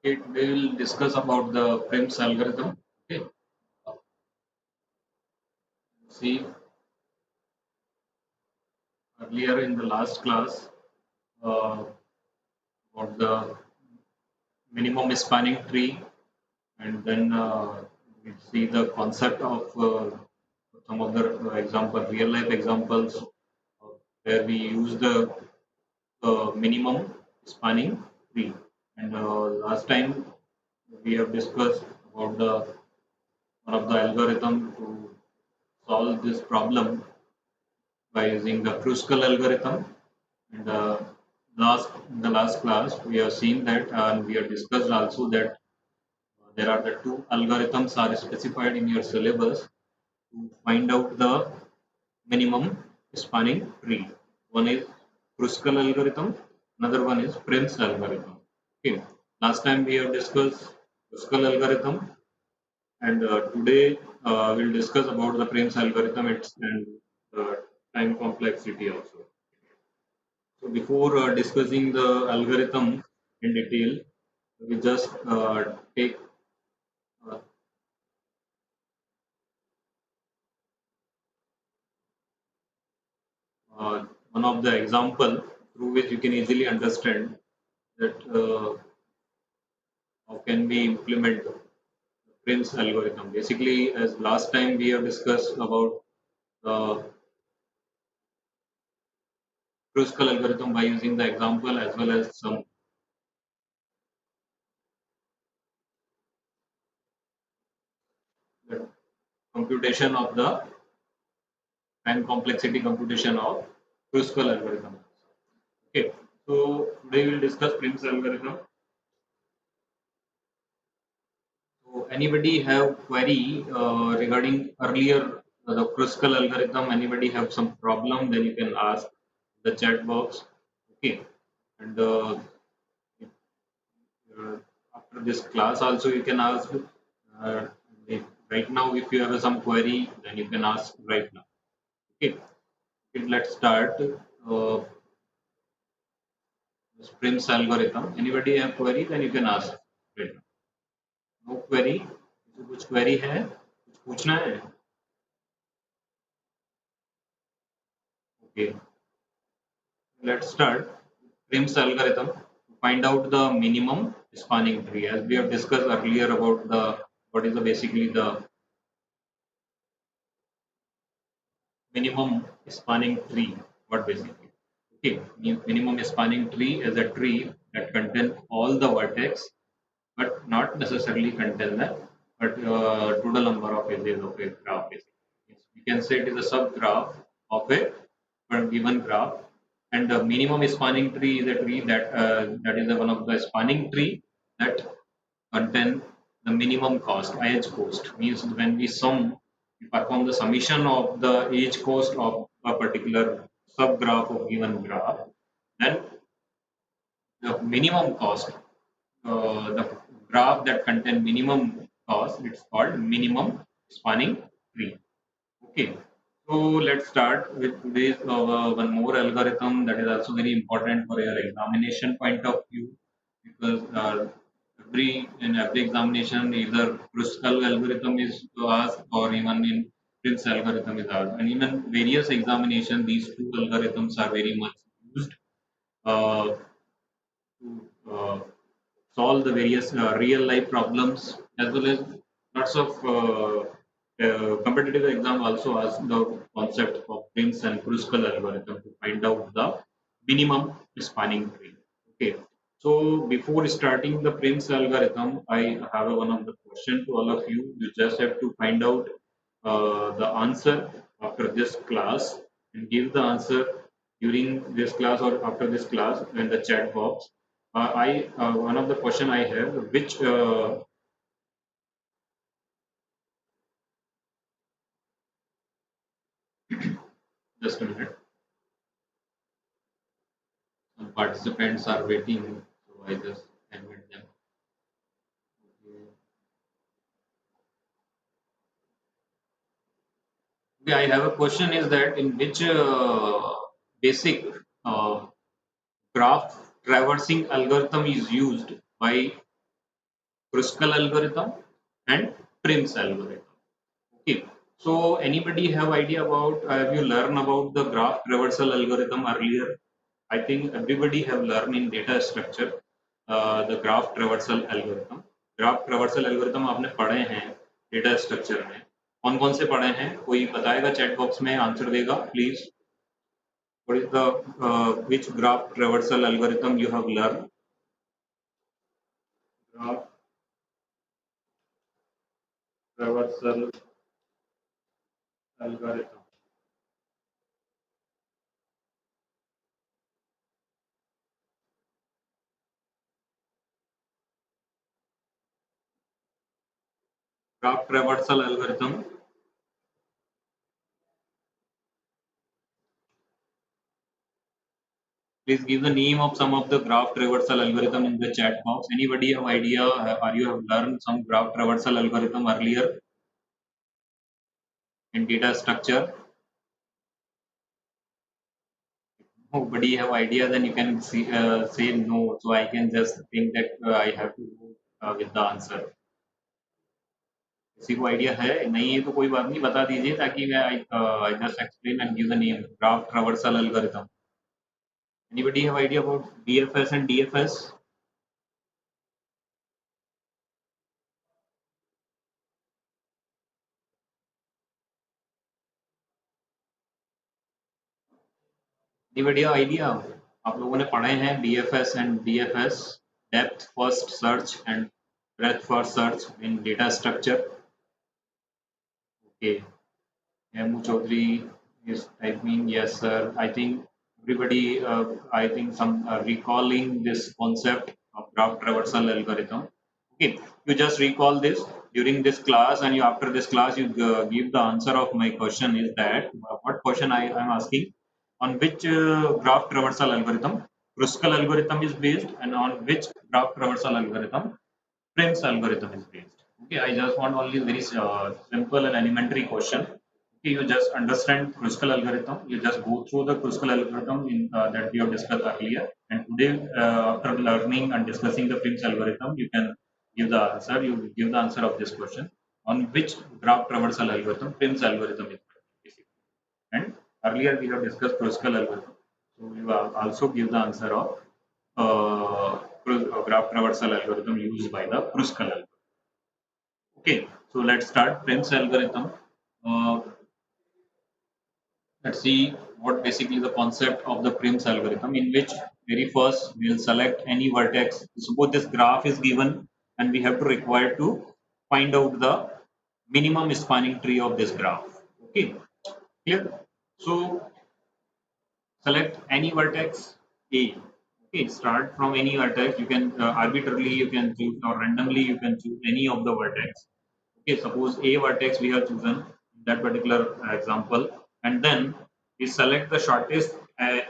Okay, today we'll discuss about the Prim's algorithm. Okay, see earlier in the last class uh, about the minimum spanning tree, and then we see the concept of some of the real life examples where we use the minimum spanning tree. And last time we have discussed about the one of the algorithm to solve this problem by using the Kruskal algorithm. And in the last class, we have seen that, and we have discussed also that there are the two algorithms are specified in your syllabus to find out the minimum spanning tree. One is Kruskal algorithm, another one is Prim's algorithm. Okay. Last time we have discussed Kruskal algorithm, and today we'll discuss about the Prim's algorithm and uh, time complexity also. So before discussing the algorithm in detail, we just take uh, one of the example through which you can easily understand that how can we implement Prim's algorithm. Basically, as last time we have discussed about the Kruskal algorithm by using the example as well as some the computation of the time complexity computation of Kruskal algorithm. Okay, so today we'll discuss Prim's algorithm. So anybody have query regarding earlier the Kruskal algorithm? Anybody have some problem? Then you can ask the chat box. Okay, and uh, after this class also you can ask. Uh, if, right now, if you have some query, then you can ask right now. Okay, okay, let's start. Prim's algorithm. Anybody have query? Then you can ask right now. No query? किसी कुछ query है? कुछ पूछना है? Okay, let's start. Prim's algorithm to find out the minimum spanning tree. As we have discussed earlier about the what is the basically the minimum spanning tree. What basically? Okay, minimum spanning tree is a tree that contains all the vertex, but not necessarily contain the but total number of edges of a graph. Basically, we can say it is a subgraph of a given graph, and the minimum spanning tree is a tree that is one of the spanning tree that contain the minimum cost. Edge cost means when we perform the summation of the edge cost of a particular subgraph of given graph, then the minimum cost, the graph that contain minimum cost, it's called minimum spanning tree. Okay, so let's start with today's one more algorithm that is also very important for your examination point of view, because every examination either Kruskal algorithm is asked or even in Prim's algorithm is asked, and even various examination these two algorithms are very much used to solve the various real life problems, as well as lots of competitive exam also has the concept of Prim's and Kruskal algorithm to find out the minimum spanning tree. Okay, so before starting the Prim's algorithm, I have one of the question to all of you. You just have to find out the answer after this class and give the answer during this class or after this class in the chat box. I One of the question I have, which just a minute, some participants are waiting, so I just admit them. Okay, I have a question is that in which basic uh, graph traversing algorithm is used by Kruskal algorithm and Prim's algorithm. Okay. So anybody have idea about, have you learned about the graph traversal algorithm earlier? I think everybody have learned in data structure the graph traversal algorithm. Graph traversal algorithm आपने पढ़े हैं data structure में, कौन कौन से पढ़े हैं कोई बताएगा चैट बॉक्स में, आंसर देगा please. What is the which graph traversal algorithm you have learned? Graph traversal algorithm. Graph traversal algorithm. Please give the name of some of the graph traversal algorithm in the chat box. Anybody have idea? Or you have learned some graph traversal algorithm earlier in data structure? Nobody have idea, then you can see, say no. So I can just think that I have to go with the answer. किसी को idea है नहीं है तो कोई बात नहीं, बता दीजिए ताकि मैं I just explain and give the name graph traversal algorithm. Anybody have idea about BFS and DFS? Anybody have idea? आप लोगों ने पढ़े हैं BFS and DFS, depth first search and breadth first search in data structure. Okay. Hemu Chaudhary is typing yes sir. I think everybody, I think some are recalling this concept of graph traversal algorithm. Okay, you just recall this during this class, and you after this class you give the answer of my question is that what question I am asking, on which graph traversal algorithm Kruskal algorithm is based, and on which graph traversal algorithm Prim's algorithm is based. Okay, I just want only very simple and elementary question. Okay, you just understand Kruskal algorithm. You just go through the Kruskal algorithm that we have discussed earlier. And today, after learning and discussing the Prim's algorithm, you can give the answer. You will give the answer of this question on which graph traversal algorithm Prim's algorithm is based. And earlier we have discussed Kruskal algorithm. So you also give the answer of graph traversal algorithm used by the Kruskal algorithm. Okay, so let's start Prim's algorithm. Uh, let's see what basically the concept of the Prim's algorithm, in which very first we'll select any vertex. Suppose this graph is given and we have to require to find out the minimum spanning tree of this graph. Okay, clear? So select any vertex A. Okay, start from any vertex. You can arbitrarily you can choose, or randomly you can choose any of the vertex. Okay, suppose A vertex we have chosen in that particular example, and then we select the shortest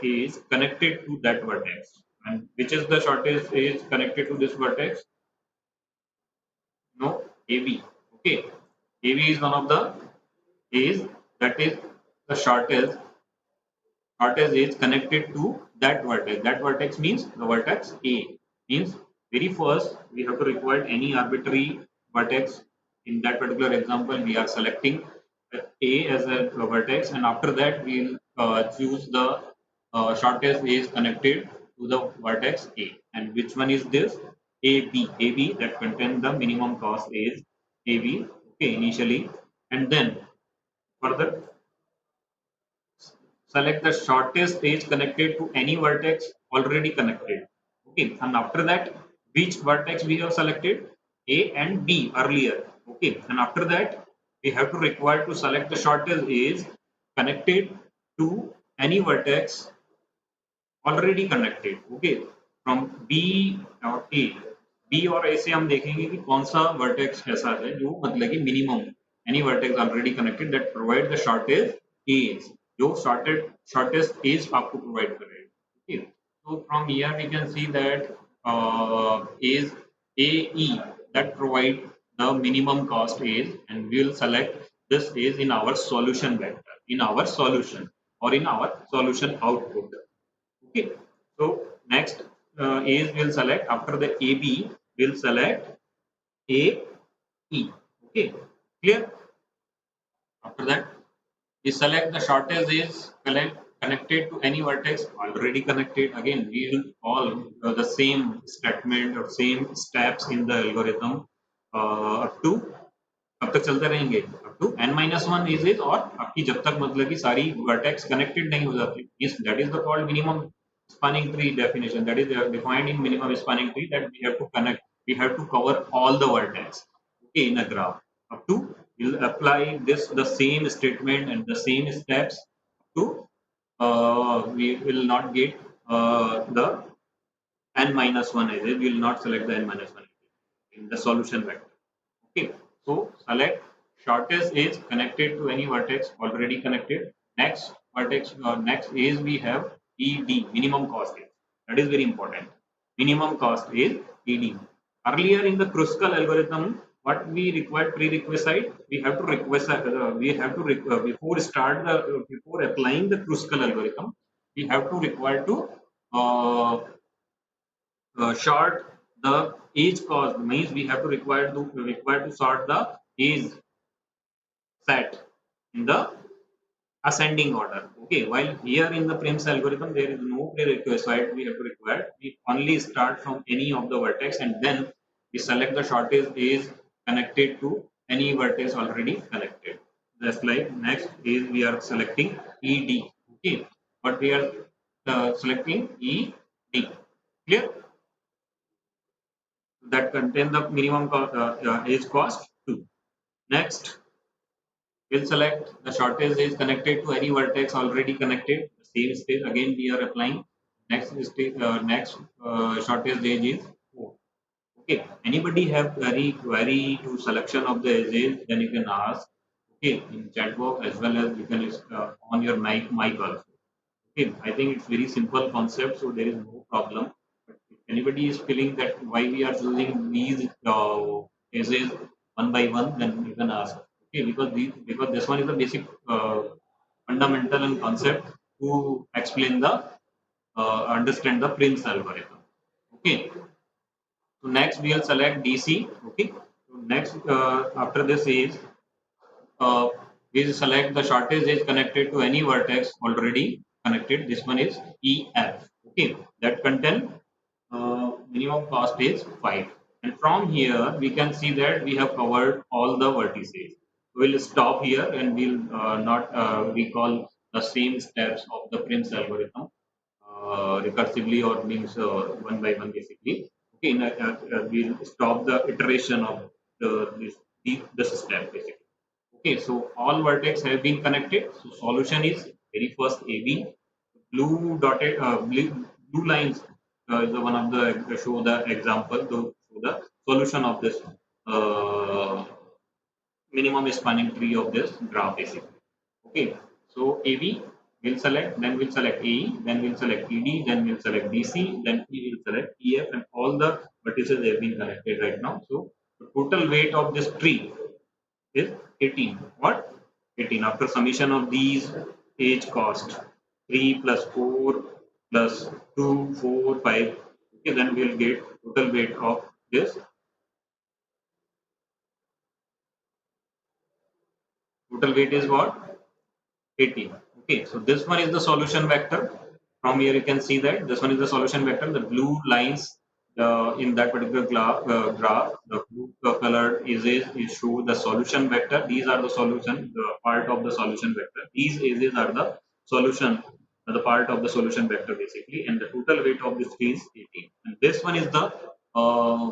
is connected to that vertex. And which is the shortest is connected to this vertex? No, AB. Okay, AB is one of the is that is the shortest is connected to that vertex. That vertex means the vertex A. Means very first we have to require any arbitrary vertex. In that particular example, we are selecting A as a vertex, and after that we'll choose the shortest is connected to the vertex A. And which one is this? AB. AB that contains the minimum cost is AB. Okay, initially, and then further select the shortest edge connected to any vertex already connected. Okay, and after that, which vertex we have selected? A and B earlier. Okay, and after that, we have to require to select the shortest edge connected to any vertex already connected. Okay, from B or A. B और A से हम देखेंगे कि कौन सा vertex ऐसा है जो मतलब कि minimum any vertex already connected that provide the shortest edge, जो shortest edge आपको provide करेगा. Okay, so from here we can see that is AE that provide the minimum cost edge, and we will select this edge in our solution vector, in our solution or in our solution output. Okay, so next is we'll select after the AB, we'll select A, E. Okay, clear? After that, we select the shortest is connected to any vertex already connected. Again, we will follow the same statement or same steps in the algorithm up to कब तक चलते रहेंगे up to n-1 is is और आपकी जब तक मतलब कि सारी वर्टेक्स कनेक्टेड नहीं हो जाती इस that is the called minimum spanning tree definition that is defined in minimum spanning tree that we have to cover all the vertex okay in a graph up to we'll apply this the same statement and the same steps to we will not get the n-1 as we will not select the n-1 in the solution vector. Okay, so select shortest is connected to any vertex already connected. Next vertex, next is we have ED, minimum cost is. That is very important. Minimum cost is ED. Earlier in the Kruskal algorithm, what we required prerequisite, we have to request, before applying the Kruskal algorithm, we have to require to uh, short the age cost means we have to require to sort the age set in the ascending order. Okay, while here in the Prim's algorithm there is no prerequisite we have to require. We only start from any of the vertex and then we select the shortest age connected to any vertex already connected. Just like next is we are selecting ED. Okay, but we are selecting ED. Clear? That contain the minimum age cost too. Next, we'll select the shortest is connected to any vertex already connected. The same stage again we are applying. Next stage, shortest age is 4. Okay. Anybody have query to selection of the edges? Then you can ask. Okay, in chat box as well as you can on your mic also. Okay, I think it's very simple concept, so there is no problem. But if anybody is feeling that why we are choosing these cases one by one, then you can ask. Okay, because this one is the basic fundamental and concept to explain the understand the Prim's algorithm. Okay, so next we will select DC. Okay, so next after this is uh, we select the shortest edge connected to any vertex already connected. This one is EF. Okay, that content minimum cost is 5. And from here we can see that we have covered all the vertices. We'll stop here and we'll not recall the same steps of the Prim's algorithm recursively or means one by one basically. Okay, we'll stop the iteration of this step basically. Okay, so all vertex have been connected. So solution is very first AB. Blue dotted blue lines is the one of the show the example to show the solution of this uh, minimum spanning tree of this graph basically. Okay, so AB will select, then we'll select AE, then we'll select ED, then we'll select DC, then we will select EF, and all the vertices have been connected right now. So the total weight of this tree is 18. What? 18. After summation of these age cost 3 plus 4 plus 2, 4, 5. Okay, then we'll get total weight of this. Total weight is what? 18. Okay, so this one is the solution vector. From here you can see that this one is the solution vector. The blue lines in that particular graph, the blue color is show the solution vector. These are the solution, the part of the solution vector. These edges are the solution, the part of the solution vector basically, and the total weight of this tree is 18. And this one is the uh,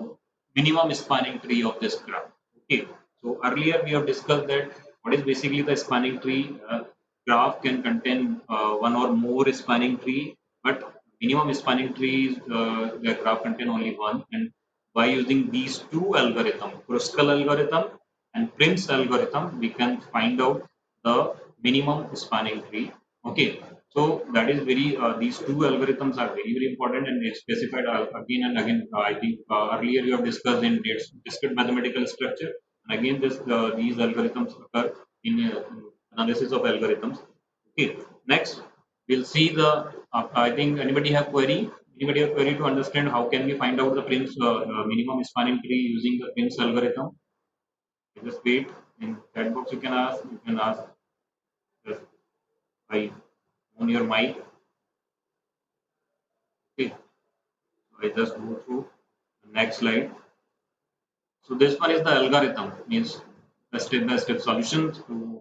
minimum spanning tree of this graph. Okay, so earlier we have discussed that what is basically the spanning tree. Graph can contain one or more spanning tree, but minimum spanning trees the graph contain only one. And by using these two algorithm, Kruskal algorithm and Prim's algorithm, we can find out the minimum spanning tree. Okay, so that is very these two algorithms are very important and they specified again and again. I think earlier you have discussed in discrete mathematical structure, and again this these algorithms occur in analysis of algorithms. Okay, next we'll see the. I think anybody have query Anybody have query to understand how can we find out the Prim's minimum spanning tree using the Prim's algorithm? Just wait. In chat box you can ask. You can ask just by on your mic. Okay. So I just go through the next slide. So this one is the algorithm, means the step-by-step solutions to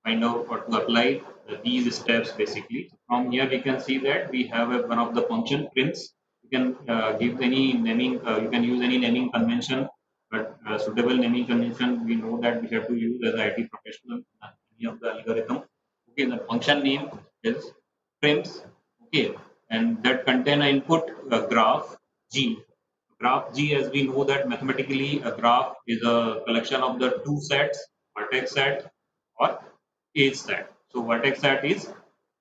find out what to apply these steps basically. From here we can see that we have one of the function prints. You can give any naming, you can use any naming convention, but suitable naming convention we know that we have to use as IT professional any of the algorithm. Okay, the function name is prims. Okay, and that contain an input graph G. Graph G, as we know that mathematically a graph is a collection of the two sets, vertex set or age set. So vertex set is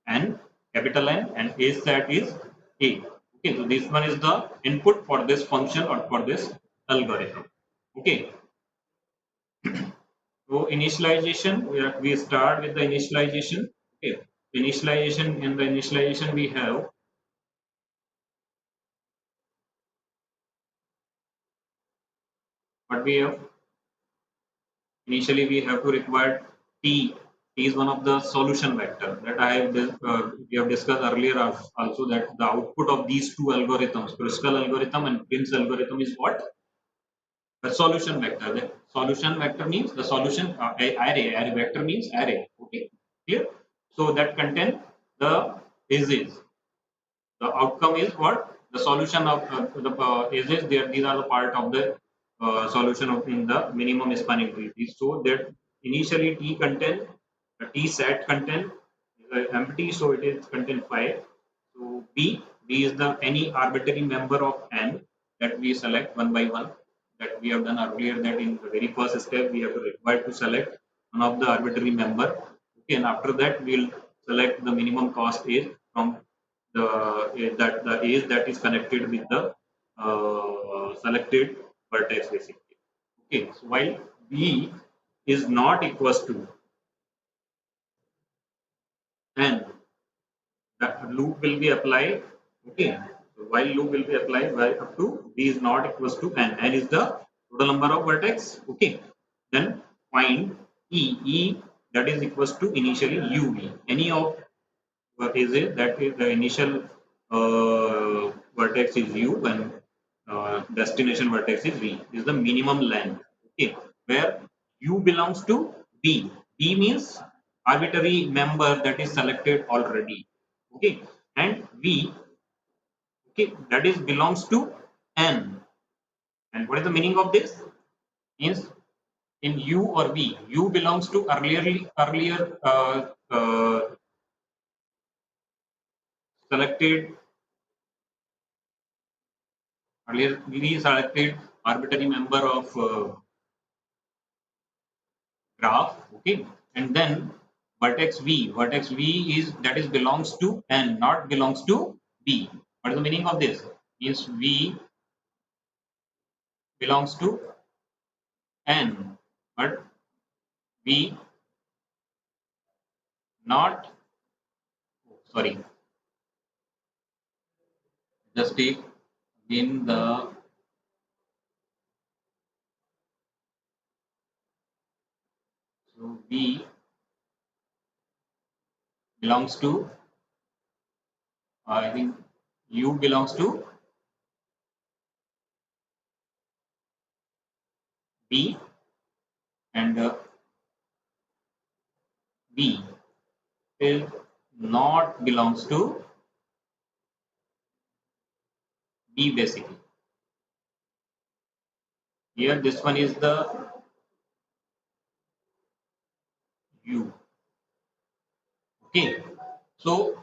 N, capital N, and age set is A. Okay, so this one is the input for this function or for this algorithm. Okay. So initialization, we start with the initialization. Okay. Initialization, in the initialization we have what we have. Initially we have to require T. T is one of the solution vector that I have we have discussed earlier also, that the output of these two algorithms, Kruskal's algorithm and Prim's algorithm, is what? The solution vector. The solution vector means the solution array. Array vector means array. Okay, clear? So that contain the ages. The outcome is what? The solution of the ages. There, these are the part of the solution of in the minimum spanning tree. So that initially T content, the T set content empty, so it is content 5. So B is the any arbitrary member of n that we select one by one, that we have done earlier, that in the very first step we have to require to select one of the arbitrary member. Okay, and after that we'll select the minimum cost age from the the age that is connected with the selected vertex basically. Okay, so while B is not equals to n, the loop will be applied. Okay, so while loop will be applied while up to b is not equals to n, n is the total number of vertex. Okay, then find e that is equals to initially uv, any of what is it, that is the initial vertex is u and destination vertex is v, is the minimum length. Okay, where u belongs to b. B means arbitrary member that is selected already. Okay, and v, okay, that is belongs to n. And what is the meaning of this? Means in u or v, u belongs to earlier selected earlier selected arbitrary member of graph. Okay, and then vertex v is that is belongs to n, not belongs to b. What is the meaning of this? Means v belongs to n, but v not, sorry, just take in the, so v belongs to I think u belongs to b, and b is not belongs to b basically. Here this one is the u. Okay, so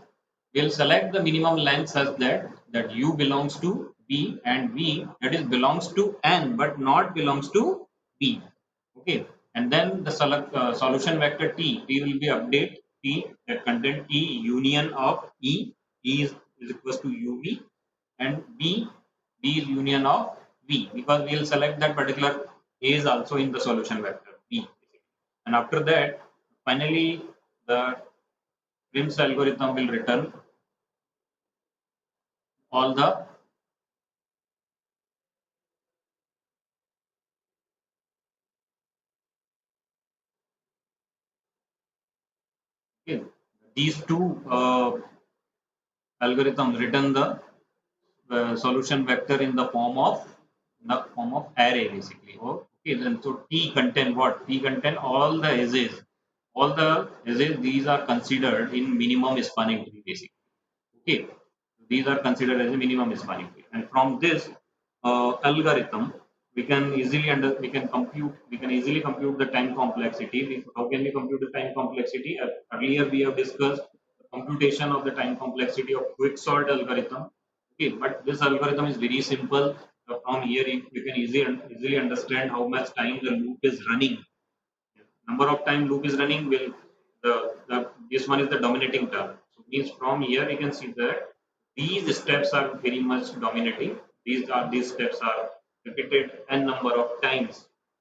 we'll select the minimum length such that u belongs to b and v that is belongs to n but not belongs to b. Okay, and then the select solution vector t will be update t, that content t union of is equals to uv, and b is union of v, because we will select that particular a is also in the solution vector b. And after that finally the Prim's algorithm will return all the okay, these two algorithm written the solution vector in the form of array basically. Oh, okay, then so T contain what? T contain all the edges. All the edges these are considered in minimum spanning tree basically. Okay, these are considered as a minimum spanning tree, and from this algorithm we can easily compute the time complexity. How can we compute the time complexity? Earlier we have discussed the computation of the time complexity of quicksort algorithm. Okay, but this algorithm is very simple. From here you can easily understand how much time the loop is running. Number of time loop is running will the this one is the dominating term. So means from here you can see that these steps are very much dominating. These steps are repeated n number of times.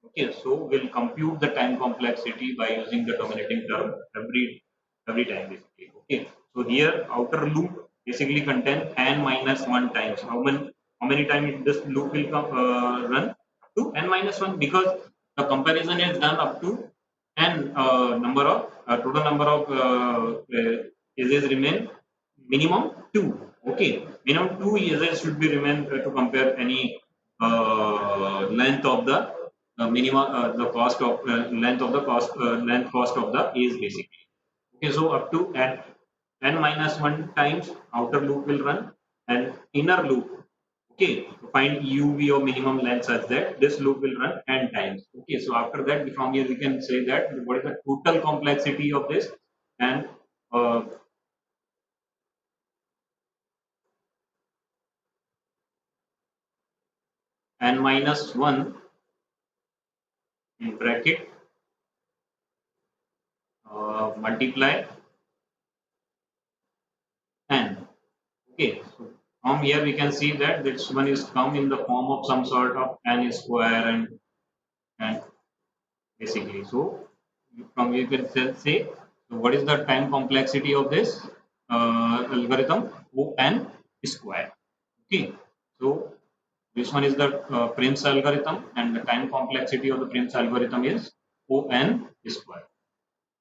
Okay, so we'll compute the time complexity by using the dominating term every time basically. Okay, so here outer loop basically contain n minus 1 times. How many times this loop will run? Up to n minus 1, because the comparison is done up to n number of total number of edges remain minimum 2. Okay, minimum 2 edges should be remain to compare any length of the minimum the cost of length cost of the edge basically. Okay, so up to n minus 1 times outer loop will run, and inner loop, okay, to find uv or minimum length such that this loop will run n times. Okay, so after that from here we can say that what is the total complexity of this, and uh, n minus 1 in bracket multiply n. Okay, so from here we can see that this one is come in the form of some sort of n square and basically. So from you can say, so what is the time complexity of this algorithm? O(n) square. Okay, so this one is the Prim's algorithm, and the time complexity of the Prim's algorithm is O(n) square.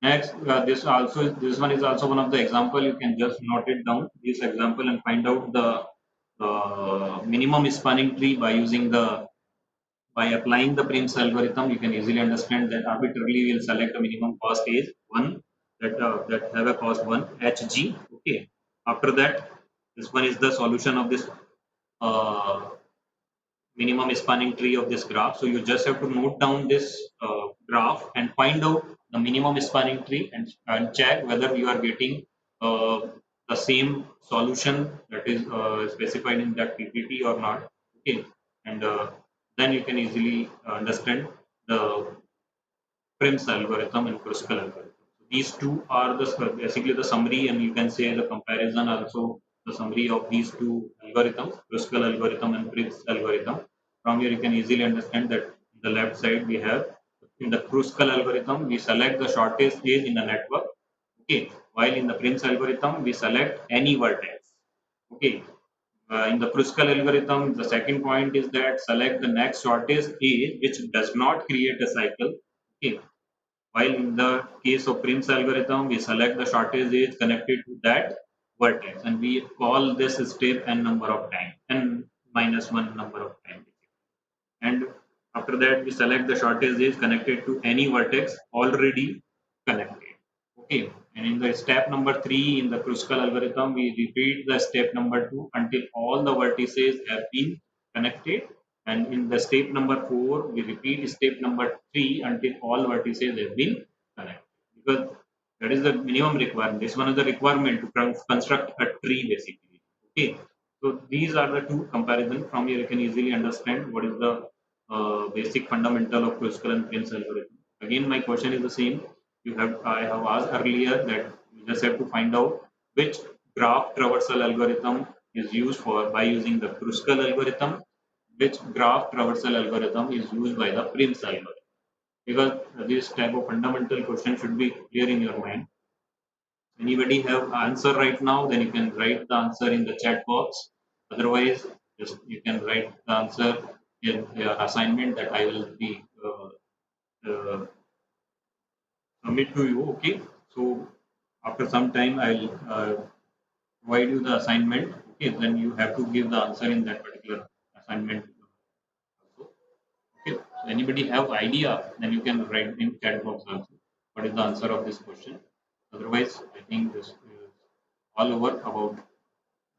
Next, this one is also one of the example. You can just note it down this example and find out the minimum spanning tree by using the by applying the Prim's algorithm. You can easily understand that arbitrarily we'll select a minimum cost is one that have a cost one hg. Okay. After that, this one is the solution of this uh, minimum spanning tree of this graph. So you just have to note down this graph and find out the minimum spanning tree, and check whether you are getting uh, the same solution that is specified in that PPT or not. Okay, and then you can easily understand the Prim's algorithm and Kruskal algorithm. These two are basically the summary, and you can say the comparison also the summary of these two algorithms, Kruskal algorithm and Prim's algorithm. From here, you can easily understand that on the left side we have in the Kruskal algorithm we select the shortest edge in the network. Okay, while in the Prim's algorithm we select any vertex. Okay, in the Kruskal algorithm, the second point is that select the next shortest edge which does not create a cycle. Okay, while in the case of Prim's algorithm, we select the shortest edge connected to that vertex, and we call this step n number of time, n minus 1 number of time. And after that, we select the shortest edge connected to any vertex already connected. Okay. And in the step number 3 in the Kruskal algorithm, we repeat the step number 2 until all the vertices have been connected. And in the step number 4, we repeat step number 3 until all vertices have been connected. Because that is the minimum requirement. This one is the requirement to construct a tree basically. Okay. So these are the two comparison. From here, you can easily understand what is the basic fundamental of Kruskal and Prim's algorithm. Again, my question is the same. I have asked earlier that you just have to find out which graph traversal algorithm is used for by using the Kruskal algorithm, which graph traversal algorithm is used by the Prim's algorithm. Because this type of fundamental question should be clear in your mind. Anybody have answer right now? Then you can write the answer in the chat box. Otherwise, just you can write the answer in your assignment that I will be submit to you. Okay. So after some time, I'll provide you the assignment. Okay. Then you have to give the answer in that particular assignment. Also. Okay. So anybody have idea? Then you can write in chat box also. What is the answer of this question? Otherwise, I think this is all over about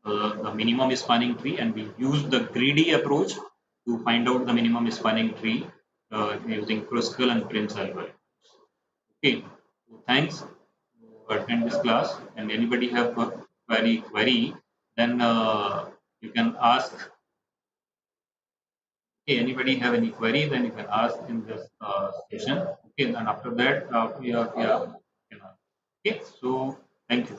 the minimum spanning tree, and we use the greedy approach to find out the minimum spanning tree using Kruskal and Prince algorithm. Okay, so thanks to attend this class, and anybody have a query, then you can ask. Okay, anybody have any query, then you can ask in this session. Okay, and after that, we are. Okay, so thank you.